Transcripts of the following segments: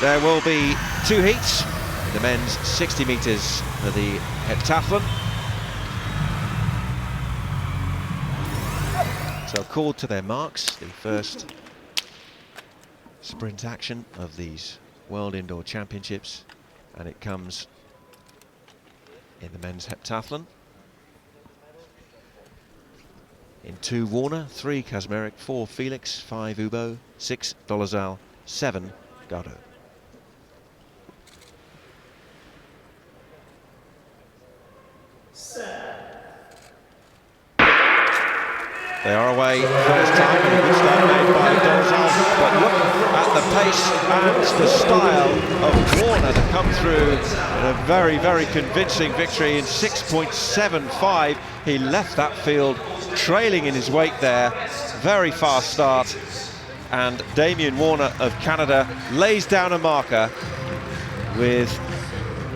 There will be 2 heats, the men's 60 metres for the heptathlon. So called to their marks, the first sprint action of these World Indoor Championships, and it comes in the men's heptathlon. In 2 Warner, 3 Kazmarek, 4 Felix, 5 Ubo, 6 Dolezal, 7 Gado. They are away first time, and a good start made by Dolezal, but look at the pace and the style of Warner to come through in a very, very convincing victory in 6.75. He left that field trailing in his wake there. Very fast start, and Damien Warner of Canada lays down a marker with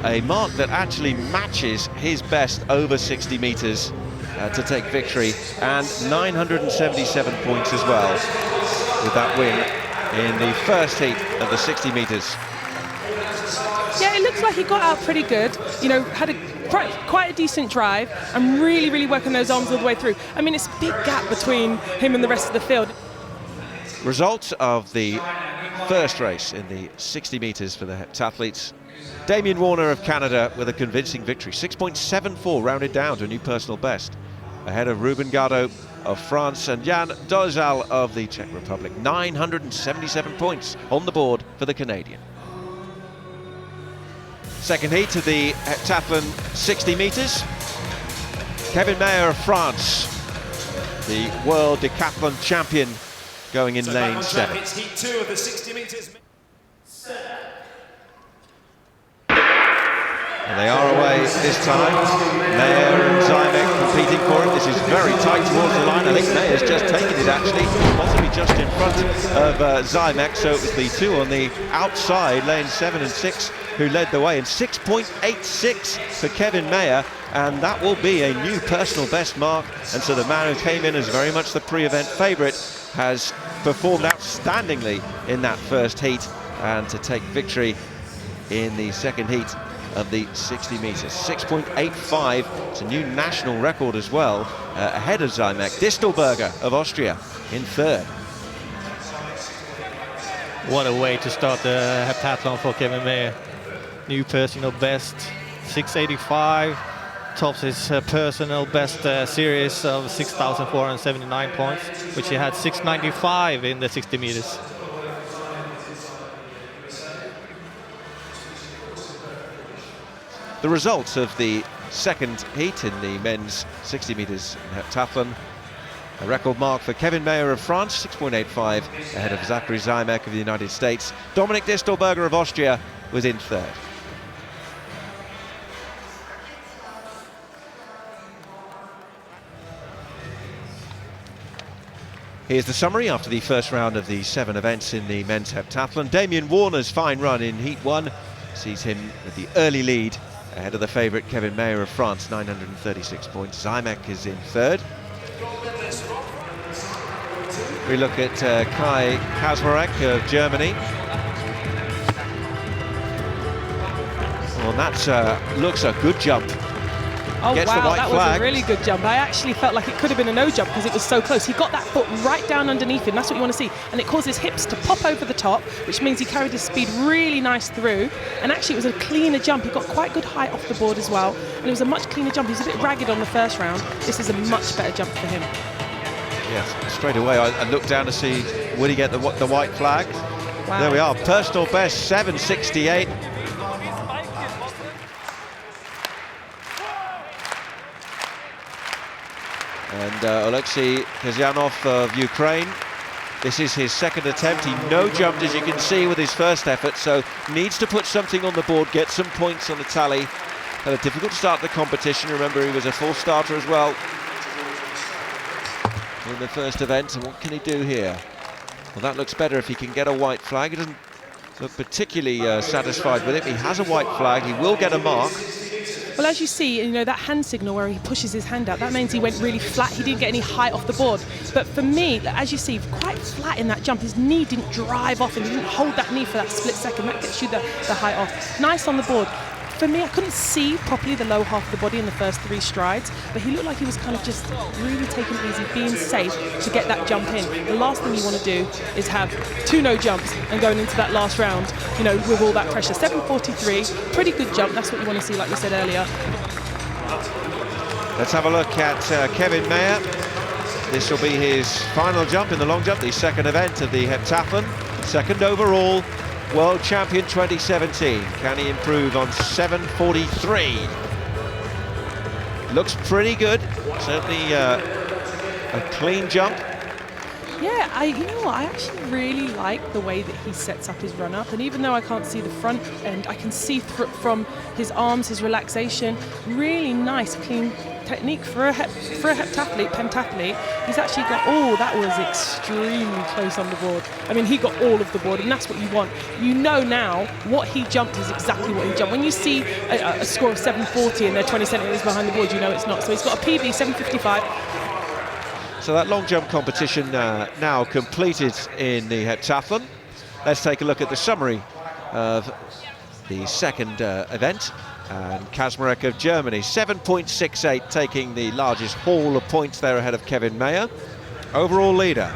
a mark that actually matches his best over 60 metres to take victory, and 977 points as well with that win in the first heat of the 60 metres. Yeah, it looks like he got out pretty good, you know, had quite a decent drive and really working those arms all the way through. I mean, it's a big gap between him and the rest of the field. Results of the first race in the 60 metres for the heptathletes. Damien Warner of Canada with a convincing victory, 6.74 rounded down to a new personal best, ahead of Ruben Gado of France and Jan Dolezal of the Czech Republic. 977 points on the board for the Canadian. Second heat of the heptathlon 60 metres. Kevin Mayer of France, the world decathlon champion, going in lane 7. Heat 2 of the 60 metres. And they are away this time. Mayer and Zymek competing for it. This is very tight towards the line. I think Mayer's just taken it actually, possibly just in front of Zymek. So it was the 2 on the outside, lane 7 and 6, who led the way. And 6.86 for Kevin Mayer, and that will be a new personal best mark. And so the man who came in as very much the pre-event favourite has performed outstandingly in that first heat, and to take victory in the second heat of the 60 metres. 6.85, it's a new national record as well, ahead of Zymek. Distelberger of Austria in third. What a way to start the heptathlon for Kevin Mayer. New personal best, 685, tops his personal best series of 6,479 points, which he had 695 in the 60 metres. The results of the second heat in the men's 60 metres heptathlon. A record mark for Kevin Mayer of France, 6.85, ahead of Zachary Zymek of the United States. Dominik Distelberger of Austria was in third. Here's the summary after the first round of the 7 events in the men's heptathlon. Damien Warner's fine run in Heat 1 sees him with the early lead ahead of the favourite Kevin Mayer of France, 936 points. Zymek is in third. We look at Kai Kazmarek of Germany. Well, that looks a good jump. Oh Gets wow, the white that flag. was a really good jump. I actually felt like it could have been a no jump because it was so close. He got that foot right down underneath him. That's what you want to see. And it caused his hips to pop over the top, which means he carried his speed really nice through. And actually it was a cleaner jump. He got quite good height off the board as well. And it was a much cleaner jump. He was a bit ragged on the first round. This is a much better jump for him. Yes, straight away I looked down to see, would he get the white flag? Wow. There we are, personal best, 768. And Oleksiy Kazyanov of Ukraine, this is his second attempt. He no-jumped, as you can see, with his first effort, so needs to put something on the board, get some points on the tally. Had a difficult start to the competition. Remember, he was a full starter as well in the first event. And what can he do here? Well, that looks better if he can get a white flag. He doesn't look particularly satisfied with it. He has a white flag. He will get a mark. Well, as you see, you know, that hand signal where he pushes his hand out, that means he went really flat. He didn't get any height off the board. But for me, as you see, quite flat in that jump. His knee didn't drive off and he didn't hold that knee for that split second. That gets you the height off. Nice on the board. For me, I couldn't see properly the low half of the body in the first 3 strides, but he looked like he was kind of just really taking it easy, being safe to get that jump in. The last thing you want to do is have 2 no jumps and going into that last round, you know, with all that pressure. 7.43, pretty good jump. That's what you want to see, like we said earlier. Let's have a look at Kevin Mayer. This will be his final jump in the long jump, the second event of the heptathlon, second overall. World Champion 2017. Can he improve on 7.43? Looks pretty good. Certainly a clean jump. Yeah, you know what, I actually really like the way that he sets up his run up, and even though I can't see the front end, I can see from his arms, his relaxation, really nice, clean technique for a heptathlete, pentathlete. He's actually got, oh, that was extremely close on the board. I mean, he got all of the board, and that's what you want. You know now what he jumped is exactly what he jumped. When you see a score of 7.40 and they're 20 centimeters behind the board, you know it's not. So he's got a PB 7.55. So that long jump competition now completed in the heptathlon. Let's take a look at the summary of the second event. And Kaczmarek of Germany, 7.68, taking the largest haul of points there ahead of Kevin Mayer. Overall leader.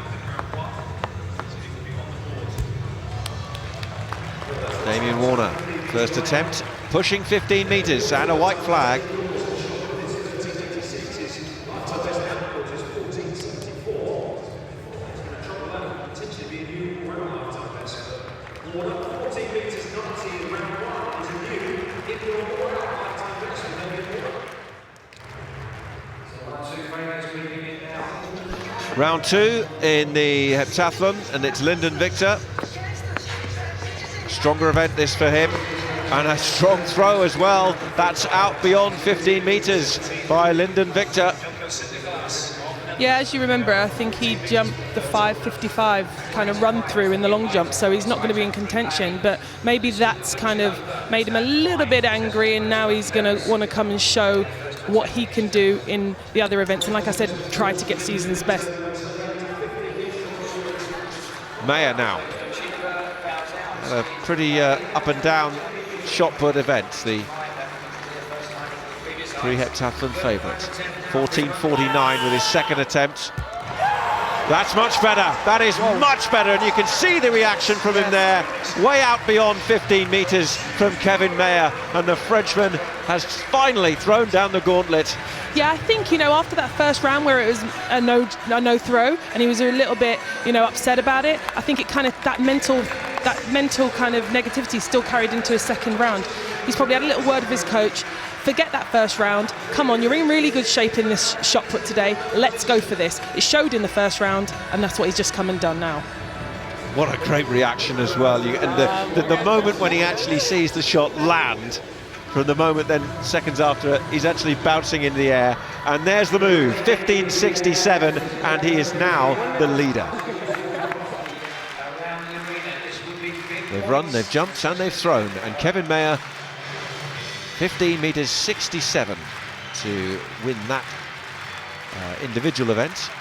Damien Warner, first attempt, pushing 15 metres and a white flag. Round 2 in the heptathlon, and it's Lyndon Victor. Stronger event this for him, and a strong throw as well. That's out beyond 15 metres by Lyndon Victor. Yeah, as you remember, I think he jumped the 5.55 kind of run through in the long jump, so he's not going to be in contention, but maybe that's kind of made him a little bit angry, and now he's going to want to come and show what he can do in the other events, and like I said, try to get season's best. Mayer now. A pretty up and down shot put event, the pre-heptathlon favourite. 14.49 with his second attempt. That's much better. That is much better, and you can see the reaction from him there. Way out beyond 15 metres from Kevin Mayer, and the Frenchman has finally thrown down the gauntlet. Yeah, I think, you know, after that first round where it was a no throw, and he was a little bit, you know, upset about it, I think it kind of, that mental kind of negativity still carried into his second round. He's probably had a little word with his coach. Forget that first round. Come on, you're in really good shape in this shot put today. Let's go for this. It showed in the first round, and that's what he's just come and done now. What a great reaction as well. And the moment when he actually sees the shot land, from the moment then seconds after it, he's actually bouncing in the air, and there's the move. 15.67, and he is now the leader. They've run, they've jumped, and they've thrown, and Kevin Mayer 15 metres 67 to win that individual event.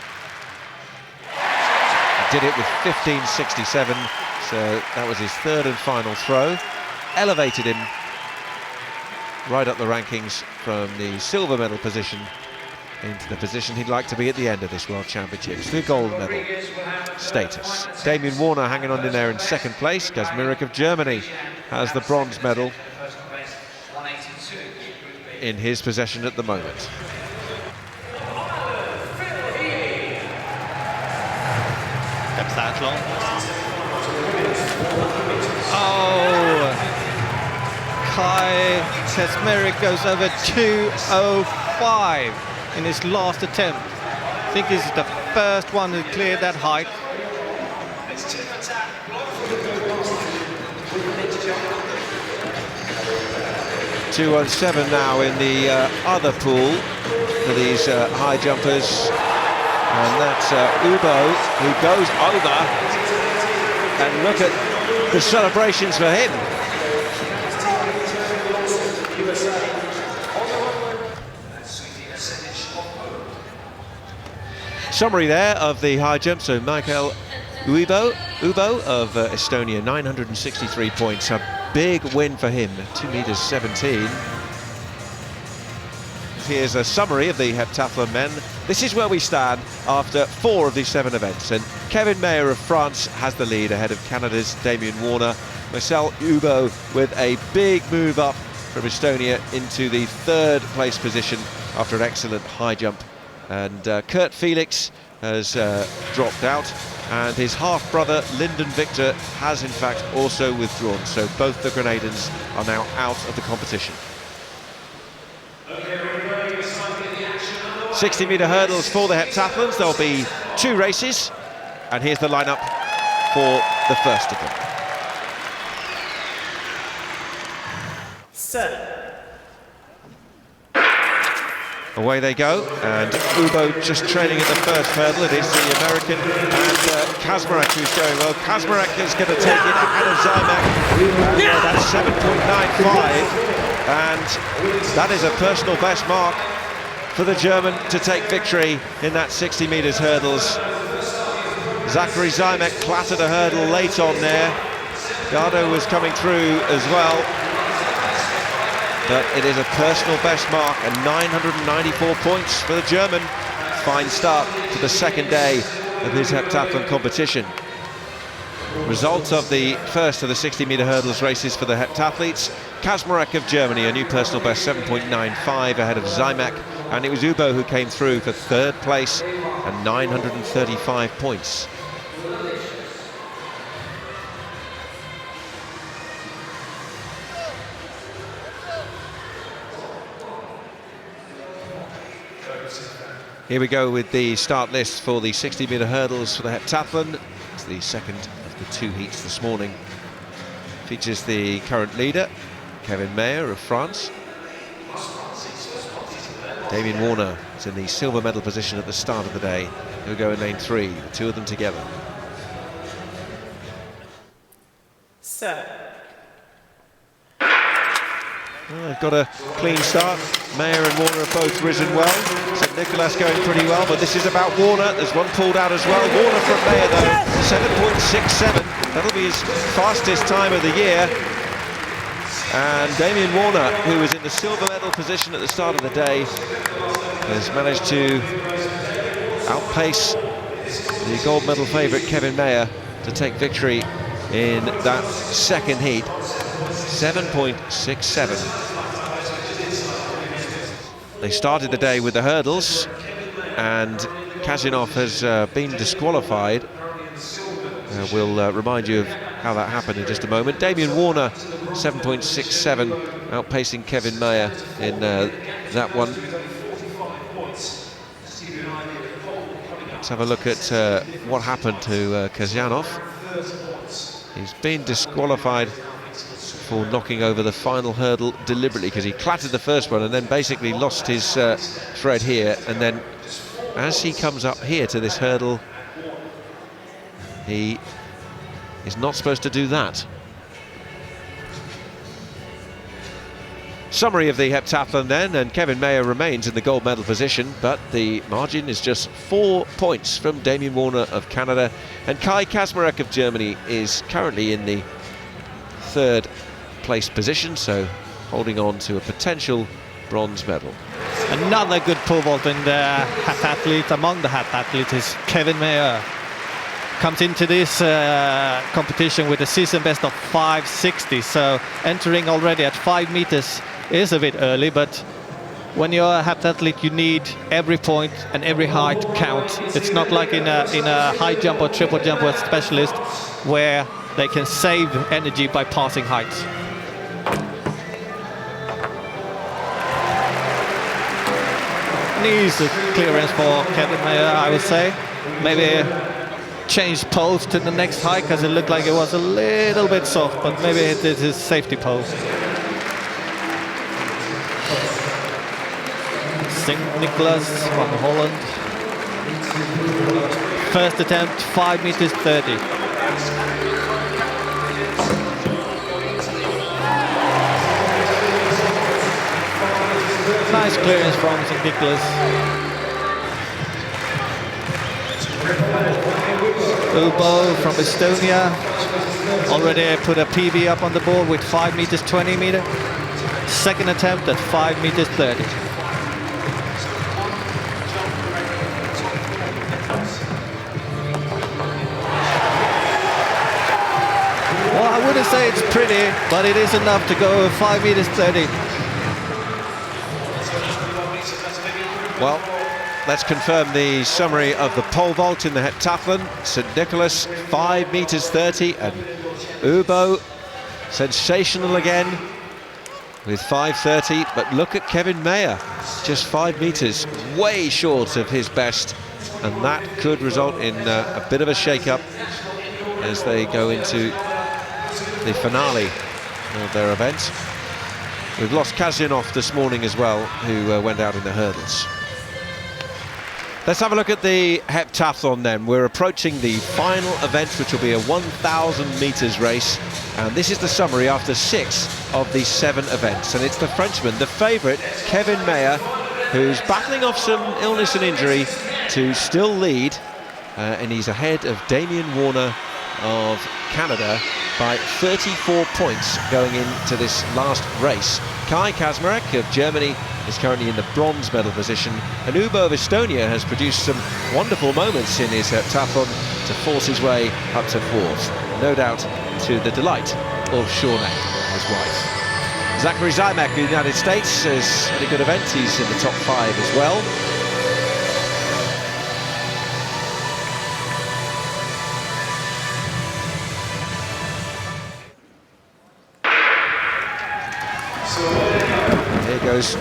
He did it with 15.67, so that was his third and final throw. Elevated him right up the rankings from the silver medal position into the position he'd like to be at the end of this World Championships, the gold medal status. Damien Warner hanging on in there in second place. Kaczmarek of Germany has the bronze medal in his possession at the moment. Heptathlon. Oh, Kai Kaczmarek goes over 2:05 in his last attempt. I think he's the first one to clear that height. .217 now in the other pool for these high jumpers, and that's Ubo who goes over, and look at the celebrations for him. Summary there of the high jump. So Michael Ubo of Estonia, 963 points. A big win for him, 2 meters 17. Here's a summary of the heptathlon men. This is where we stand after 4 of these 7 events. And Kevin Mayer of France has the lead ahead of Canada's Damien Warner. Marcel Ubo with a big move up from Estonia into the 3rd place position after an excellent high jump. And Kurt Felix has dropped out, and his half-brother Lyndon Victor has in fact also withdrawn. So both the Grenadans are now out of the competition. 60-metre hurdles for the heptathlons. There'll be 2 races, and here's the lineup for the first of them. Set. Away they go, and Ubo just trailing at the first hurdle. It is the American and Kazmarek who's going well. Kazmarek is going to take it ahead of Zymek. That's 7.95, and that is a personal best mark for the German to take victory in that 60 metres hurdles. Zachary Zymek clattered a hurdle late on there. Gardo was coming through as well. But it is a personal best mark, and 994 points for the German. Fine start to the second day of his heptathlon competition. Result of the first of the 60-metre hurdles races for the heptathletes. Kazmarek of Germany, a new personal best, 7.95 ahead of Zymek, and it was Ubo who came through for 3rd place and 935 points. Here we go with the start list for the 60-metre hurdles for the heptathlon. It's the second of the 2 heats this morning. Features the current leader, Kevin Mayer of France. Damien Warner is in the silver medal position at the start of the day. He'll go in lane 3, the 2 of them together. Set. Well, they've got a clean start. Mayer and Warner have both risen well. St Nicholas going pretty well, but this is about Warner. There's one pulled out as well. Warner from Mayer though, 7.67. That'll be his fastest time of the year. And Damien Warner, who was in the silver medal position at the start of the day, has managed to outpace the gold medal favourite Kevin Mayer to take victory in that second heat. 7.67. They started the day with the hurdles, and Kazyanov has been disqualified. We'll remind you of how that happened in just a moment. Damien Warner, 7.67, outpacing Kevin Mayer in that one. Let's have a look at what happened to Kazyanov. He's been disqualified for knocking over the final hurdle deliberately, because he clattered the first one and then basically lost his thread here, and then as he comes up here to this hurdle, he is not supposed to do that. Summary of the heptathlon then, and Kevin Mayer remains in the gold medal position, but the margin is just 4 points from Damien Warner of Canada, and Kai Kazmarek of Germany is currently in the 3rd place position, so holding on to a potential bronze medal. Another good pole vault in the heptathlete. Among the heptathletes is Kevin Mayer. Comes into this competition with a season best of 5.60, so entering already at 5 meters is a bit early, but when you're a heptathlete you need every point and every height count. It's not like in a high jump or triple jump with specialist where they can save energy by passing heights. Needs a clearance for Kevin Mayer, I would say. Maybe change pose to the next height, because it looked like it was a little bit soft, but maybe it is his safety pose. St Nicholas from Holland. First attempt, 5 meters 30. Nice clearance from St Nicholas. Ubo from Estonia already put a PB up on the board with 5 meters 20 meter. Second attempt at 5 meters 30. Well, I wouldn't say it's pretty, but it is enough to go 5 meters 30. Well, let's confirm the summary of the pole vault in the heptathlon. St Nicholas, 5 meters 30, and Ubo, sensational again with 5:30. But look at Kevin Mayer, just 5 meters, way short of his best, and that could result in a bit of a shake-up as they go into the finale of their event. We've lost Kazyanov this morning as well, who went out in the hurdles. Let's have a look at the heptathlon then. We're approaching the final event, which will be a 1,000 meters race, and this is the summary after 6 of the 7 events. And it's the Frenchman, the favourite, Kevin Mayer, who's battling off some illness and injury to still lead, and he's ahead of Damien Warner of Canada by 34 points going into this last race. Kai Kaczmarek of Germany is currently in the bronze medal position, and Ubo of Estonia has produced some wonderful moments in his heptathlon to force his way up to 4th, no doubt to the delight of Shawnee, his wife. Zachary Zymek of the United States has had a good event. He's in the top 5 as well. Here goes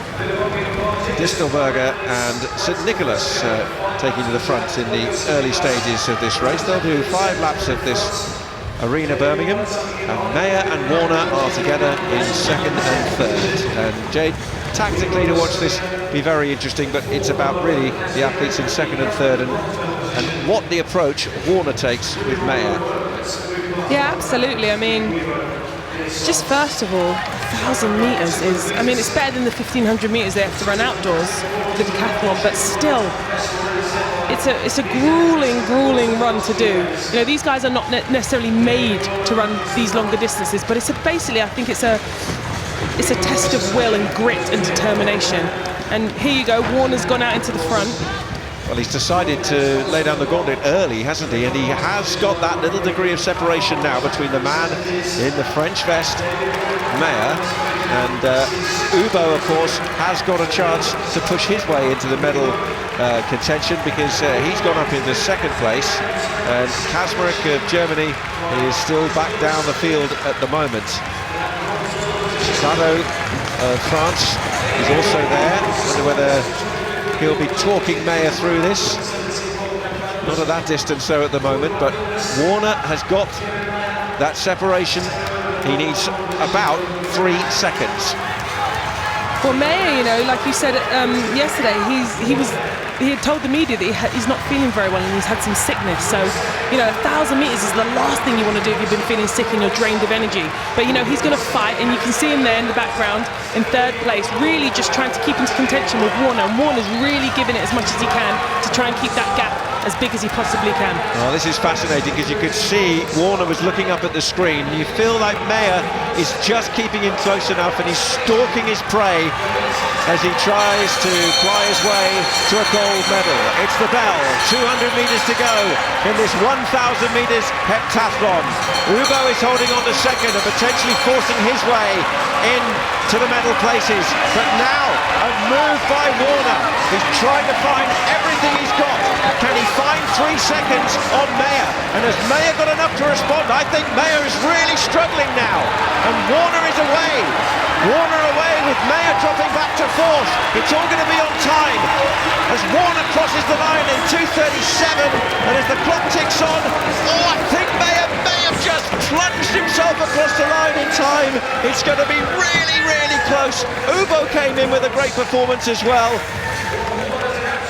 Distelberger and St Nicholas taking to the front in the early stages of this race. They'll do 5 laps of this arena Birmingham, and Mayer and Warner are together in 2nd and 3rd. And Jade, tactically to watch this be very interesting, but it's about really the athletes in 2nd and 3rd and what the approach Warner takes with Mayer. Yeah, absolutely. I mean, just first of all, 1,000 meters is, I mean, it's better than the 1,500 meters they have to run outdoors, the decathlon, but still, it's a grueling run to do. You know, these guys are not necessarily made to run these longer distances, but basically, I think it's a test of will and grit and determination. And here you go, Warner's gone out into the front. Well, he's decided to lay down the gauntlet early, hasn't he? And he has got that little degree of separation now between the man in the French vest, Mayer, and Ubo, of course, has got a chance to push his way into the medal contention, because he's gone up into 2nd place, and Kaczmarek of Germany is still back down the field at the moment. Sado of France is also there. I wonder whether he'll be talking Mayer through this. Not at that distance though at the moment, but Warner has got that separation. He needs about 3 seconds. Well, Mayer, you know, like you said yesterday, he had told the media that he's not feeling very well and he's had some sickness. So, you know, 1,000 meters is the last thing you want to do if you've been feeling sick and you're drained of energy. But, you know, he's going to fight, and you can see him there in the background in 3rd place, really just trying to keep into contention with Warner. And Warner's really giving it as much as he can to try and keep that gap as big as he possibly can. Well, this is fascinating, because you could see Warner was looking up at the screen. You feel like Mayer is just keeping him close enough, and he's stalking his prey as he tries to fly his way to a gold medal. It's the bell, 200 meters to go in this 1,000 meters heptathlon. Ubo is holding on to 2nd and potentially forcing his way into the medal places. But now a move by Warner. He's trying to find everything he's got. Can he find 3 seconds on Mayer? And has Mayer got enough to respond? I think Mayer is really struggling now. And Warner is away. Warner away with Mayer dropping back to 4th. It's all going to be on time as Warner crosses the line in 2:37. And as the clock ticks on, I think Mayer may have just plunged himself across the line in time. It's going to be really close. Ubo came in with a great performance as well.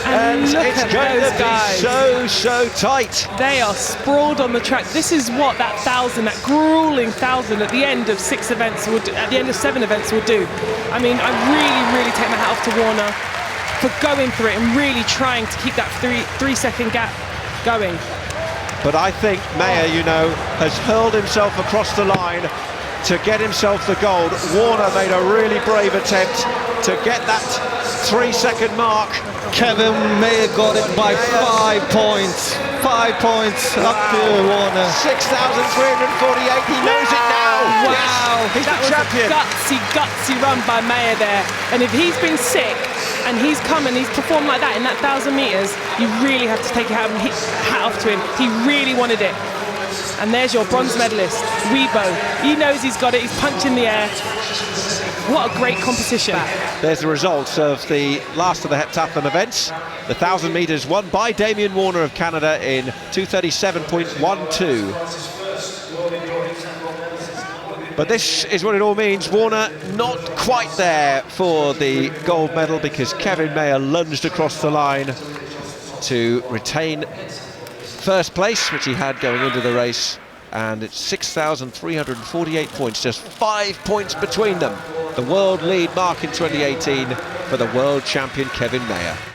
And it's going to be so tight. They are sprawled on the track. This is what that 1,000, that grueling 1,000 at the end of 6 events would, at the end of 7 events would do. I mean, I really take my hat off to Warner for going through it and really trying to keep that 3 second gap. going. But I think Mayer, you know, has hurled himself across the line to get himself the gold. Warner made a really brave attempt to get that 3-second mark. Kevin Mayer got it by 5 points. 5 points up to Warner. 6,348, he knows it now. Wow, He's that the was champion. a gutsy run by Mayer there. And if he's been sick and he's come and he's performed like that in that 1,000 meters, you really have to take your hat off to him. He really wanted it. And there's your bronze medalist, Weibo. He knows he's got it, he's punching the air. What a great competition. There's the results of the last of the heptathlon events. The 1,000 metres won by Damien Warner of Canada in 2:37.12. But this is what it all means. Warner not quite there for the gold medal because Kevin Mayer lunged across the line to retain first place, which he had going into the race. And it's 6,348 points, just 5 points between them. The world lead mark in 2018 for the world champion Kevin Mayer.